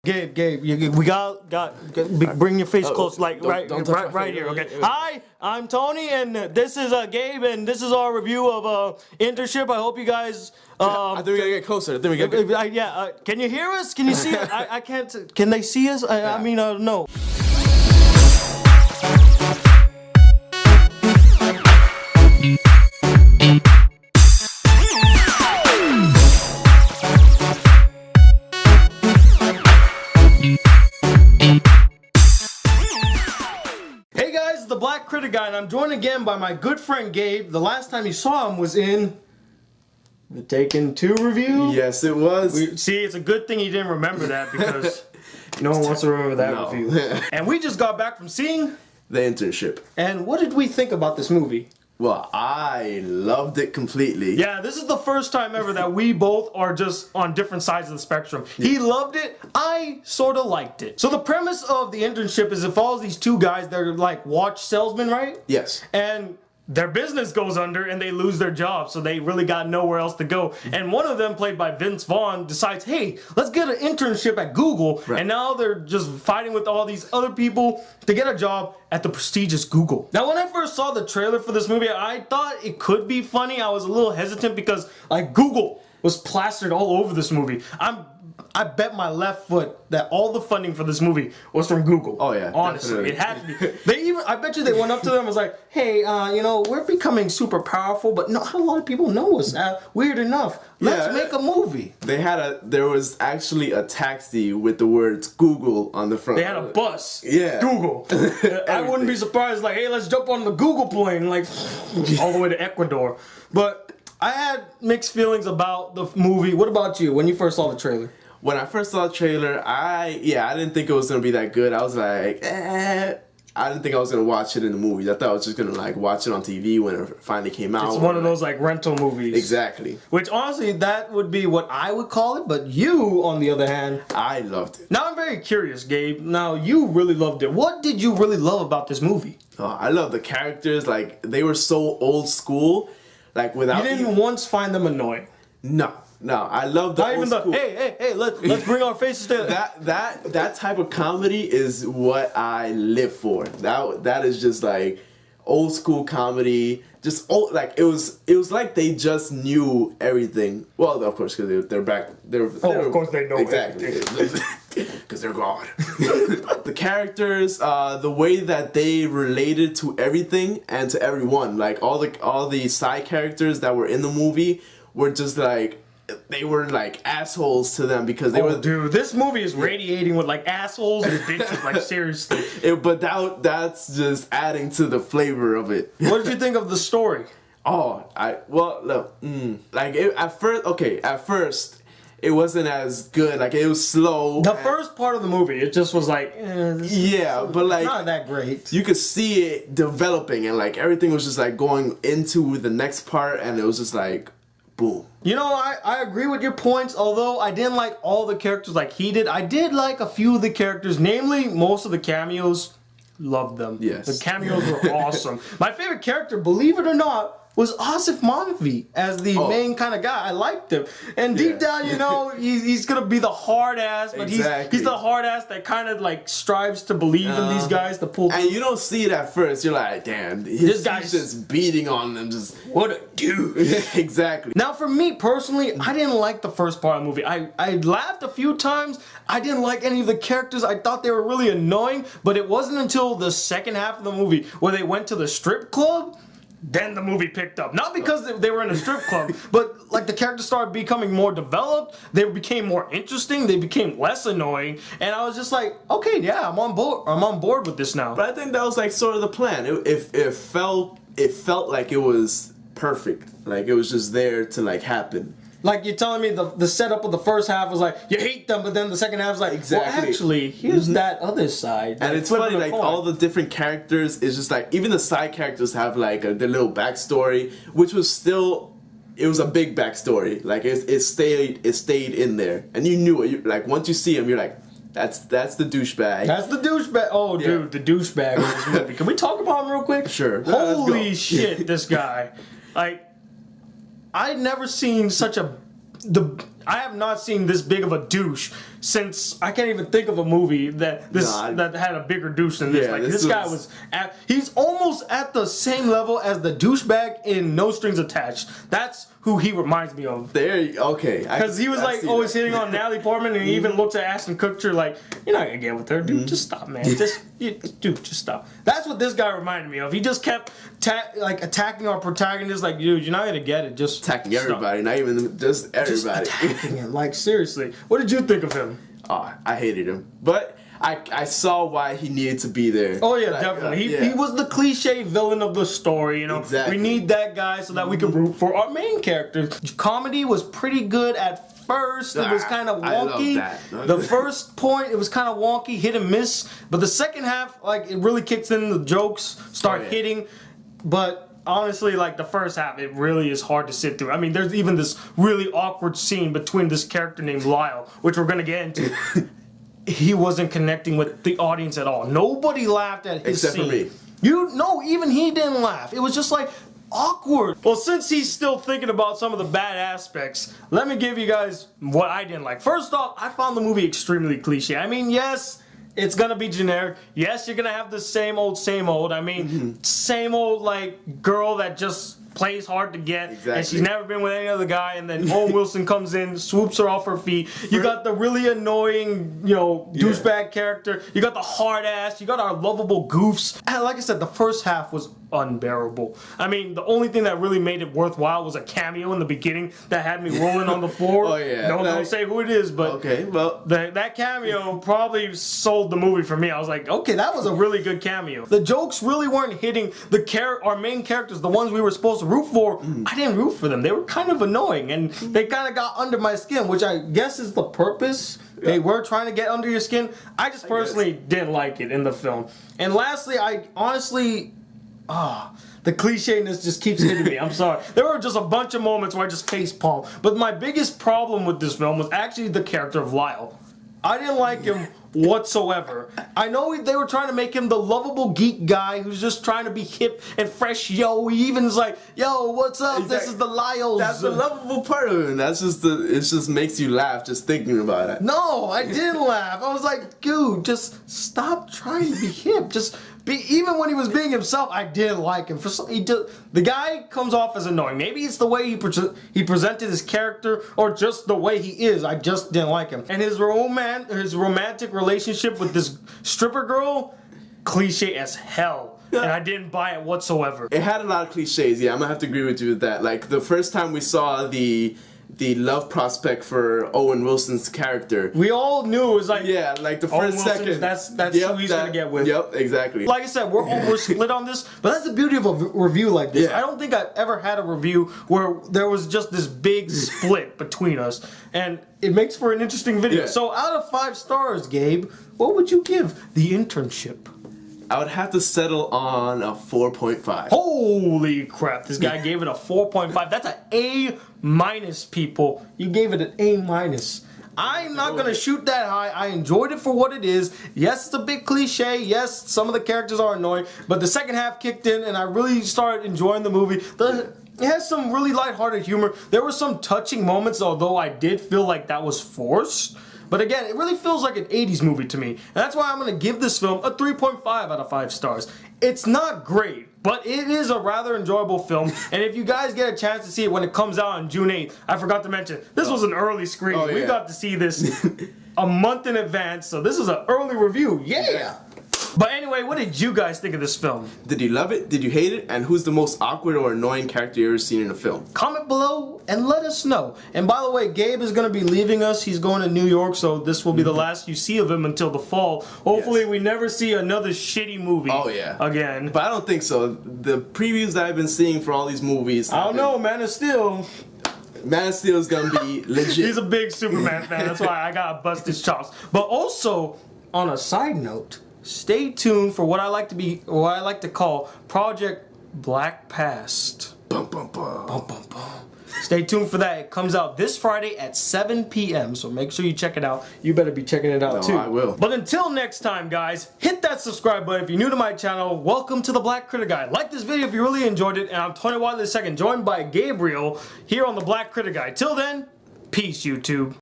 Gabe, we got bring your face close, like right here, okay? Hi, I'm Tony, and this is Gabe, and this is our review of Internship. I hope you guys. I think we gotta get closer. I think we gotta. Can you hear us? Can you see us? I can't. Can they see us? I mean, no. The Black Critic Guy, and I'm joined again by my good friend Gabe. The last time you saw him was in the Taken 2 review. Yes, it was. See, it's a good thing he didn't remember that because no one wants to remember that review. And we just got back from seeing The Internship. And what did we think about this movie? Well, I loved it completely. Yeah, this is the first time ever that we both are just on different sides of the spectrum. He loved it, I sort of liked it. So the premise of The Internship is it follows these two guys that are like watch salesmen, right? Yes. And their business goes under and they lose their job, so they really got nowhere else to go. And one of them, played by Vince Vaughn, decides, hey, let's get an internship at Google. Right. And now they're just fighting with all these other people to get a job at the prestigious Google. Now, when I first saw the trailer for this movie, I thought it could be funny. I was a little hesitant because, like, Google was plastered all over this movie. I bet my left foot that all the funding for this movie was from Google. Oh yeah, honestly, definitely. It had to be. I bet you they went up to them and was like, "Hey, we're becoming super powerful, but not a lot of people know us. Weird enough. Let's make a movie." There was actually a taxi with the words Google on the front. They had a bus. Yeah. Google. I wouldn't be surprised. Like, hey, let's jump on the Google plane, like all the way to Ecuador. But I had mixed feelings about the movie. What about you? When you first saw the trailer? When I first saw the trailer, I didn't think it was gonna be that good. I was like, I didn't think I was gonna watch it in the movies. I thought I was just gonna like watch it on TV when it finally came out. It's one of those like rental movies. Exactly. Which honestly, that would be what I would call it. But you, on the other hand, I loved it. Now I'm very curious, Gabe. Now you really loved it. What did you really love about this movie? Oh, I love the characters. Like, they were so old school. Like, without you didn't once find them annoying. No, I love the old school. Hey, let's bring our faces together. That type of comedy is what I live for. That is just like old school comedy. Just old, like it was like they just knew everything. Well, of course, because they're back. Of course they know exactly. Because they're God. The characters, the way that they related to everything and to everyone, like all the side characters that were in the movie were just like. They were like assholes to them because they were. Dude, this movie is radiating with like assholes and bitches. Like, seriously. But that's just adding to the flavor of it. What did you think of the story? At first it wasn't as good. Like, it was slow. The first part of the movie, it just was like, but like not that great. You could see it developing, and like everything was just like going into the next part, and it was just like. Boom. You know, I agree with your points, although I didn't like all the characters like he did. I did like a few of the characters, namely most of the cameos. Loved them. Yes. The cameos were awesome. My favorite character, believe it or not, was Asif Manavi as the main kind of guy. I liked him. And deep down, you know, he's going to be the hard ass, but he's the hard ass that kind of like strives to believe in these guys to pull through. And you don't see it at first. You're like, damn, this guy's just beating on them. Just what a dude. Exactly. Now, for me personally, I didn't like the first part of the movie. I laughed a few times. I didn't like any of the characters. I thought they were really annoying, but it wasn't until the second half of the movie where they went to the strip club. Then the movie picked up. Not because they were in a strip club, but like the characters started becoming more developed. They became more interesting. They became less annoying. And I was just like, okay, yeah, I'm on board. I'm on board with this now. But I think that was like sort of the plan. It felt like it was perfect. Like it was just there to like happen. Like, you're telling me the setup of the first half was like, you hate them, but then the second half was like, well, actually, here's that other side. And it's funny, like, all the different characters is just like, even the side characters have like their little backstory, which was still, it was a big backstory. Like, it stayed in there. And you knew it. Like, once you see him, you're like, that's the douchebag. That's the douchebag. Oh, dude, the douchebag in this movie. Can we talk about him real quick? Sure. Holy shit, this guy. Like, I'd never seen I have not seen this big of a douche since I can't even think of a movie that that had a bigger douche than this. Yeah, like this this guy was he's almost at the same level as the douchebag in No Strings Attached. That's who he reminds me of. Okay. Because he was like always hitting on Natalie Portman, and he even looks at Ashton Kutcher like, "You're not gonna get with her, dude. Just stop, man. Just stop." That's what this guy reminded me of. He just kept attacking our protagonist, like, "Dude, you're not gonna get it. Just attacking everybody, not even just everybody." Just attacking him, like seriously. What did you think of him? Oh, I hated him, but I saw why he needed to be there. Oh yeah, definitely. He was the cliche villain of the story. You know, exactly. We need that guy so that we can root for our main characters. Comedy was pretty good at first. It was kind of wonky. I love that. The first point, it was kind of wonky, hit and miss. But the second half, like, it really kicks in. The jokes start hitting. But honestly, like, the first half, it really is hard to sit through. I mean, there's even this really awkward scene between this character named Lyle, which we're gonna get into. He wasn't connecting with the audience at all. Nobody laughed at his scene. Except for me. Even he didn't laugh. It was just like awkward. Well, since he's still thinking about some of the bad aspects, let me give you guys what I didn't like. First off, I found the movie extremely cliche. I mean, yes, it's gonna be generic. Yes, you're gonna have the same old, same old. I mean, same old, like, girl that just plays hard to get, and she's never been with any other guy, and then Owen Wilson comes in, swoops her off her feet. You got the really annoying, douchebag character. You got the hard ass. You got our lovable goofs. And like I said, the first half was unbearable. I mean, the only thing that really made it worthwhile was a cameo in the beginning that had me rolling on the floor. Oh yeah. Don't say who it is, but okay, well, that cameo probably sold the movie for me. I was like, okay, that was a really good cameo. The jokes really weren't hitting our main characters, the ones we were supposed to root for. I didn't root for them. They were kind of annoying, and they kind of got under my skin, which I guess is the purpose. Yeah. They were trying to get under your skin. I just personally didn't like it in the film. And lastly, I honestly, the clichéness just keeps hitting me. I'm sorry. There were just a bunch of moments where I just facepalm. But my biggest problem with this film was actually the character of Lyle. I didn't like him whatsoever. I know they were trying to make him the lovable geek guy who's just trying to be hip and fresh. He even's like, yo, what's up? Exactly. This is the Lyles. That's the lovable part of him. That's just it just makes you laugh just thinking about it. No, I didn't laugh. I was like, dude, just stop trying to be hip. Just be. Even when he was being himself, I didn't like him. The guy comes off as annoying. Maybe it's the way he presented his character, or just the way he is. I just didn't like him. And his romantic relationship with this stripper girl, cliche as hell. And I didn't buy it whatsoever. It had a lot of cliches. Yeah, I'm gonna have to agree with you with that. Like, the first time we saw the love prospect for Owen Wilson's character, we all knew it was like, yeah, like the first second. That's who he's gonna get with. Yep, exactly. Like I said, we're split on this, but that's the beauty of a review like this. Yeah. I don't think I've ever had a review where there was just this big split between us, and it makes for an interesting video. Yeah. So out of 5 stars, Gabe, what would you give The Internship? I would have to settle on a 4.5. Holy crap, this guy gave it a 4.5. That's an A-, people. You gave it an A-. I'm not going to shoot that high. I enjoyed it for what it is. Yes, it's a bit cliche. Yes, some of the characters are annoying. But the second half kicked in, and I really started enjoying the movie. It has some really lighthearted humor. There were some touching moments, although I did feel like that was forced. But again, it really feels like an 80s movie to me. And that's why I'm going to give this film a 3.5 out of 5 stars. It's not great, but it is a rather enjoyable film. And if you guys get a chance to see it when it comes out on June 8th, I forgot to mention, this was an early screening. We got to see this a month in advance, so this is an early review. Yeah! But anyway, what did you guys think of this film? Did you love it? Did you hate it? And who's the most awkward or annoying character you ever seen in a film? Comment below and let us know. And by the way, Gabe is going to be leaving us. He's going to New York, so this will be the last you see of him until the fall. Hopefully we never see another shitty movie again. But I don't think so. The previews that I've been seeing for all these movies... I don't know, Man of Steel. Man of Steel is going to be legit. He's a big Superman fan. That's why I got to bust his chops. But also, on a side note, stay tuned for what I like to call Project Black Past. Bum, bum, bum. Bum, bum, bum. Stay tuned for that. It comes out this Friday at 7 p.m. So make sure you check it out. You better be checking it out too. I will. But until next time, guys, hit that subscribe button if you're new to my channel. Welcome to the Black Critic Guy. Like this video if you really enjoyed it. And I'm Tony Wiley II, joined by Gabriel here on the Black Critic Guy. Till then, peace, YouTube.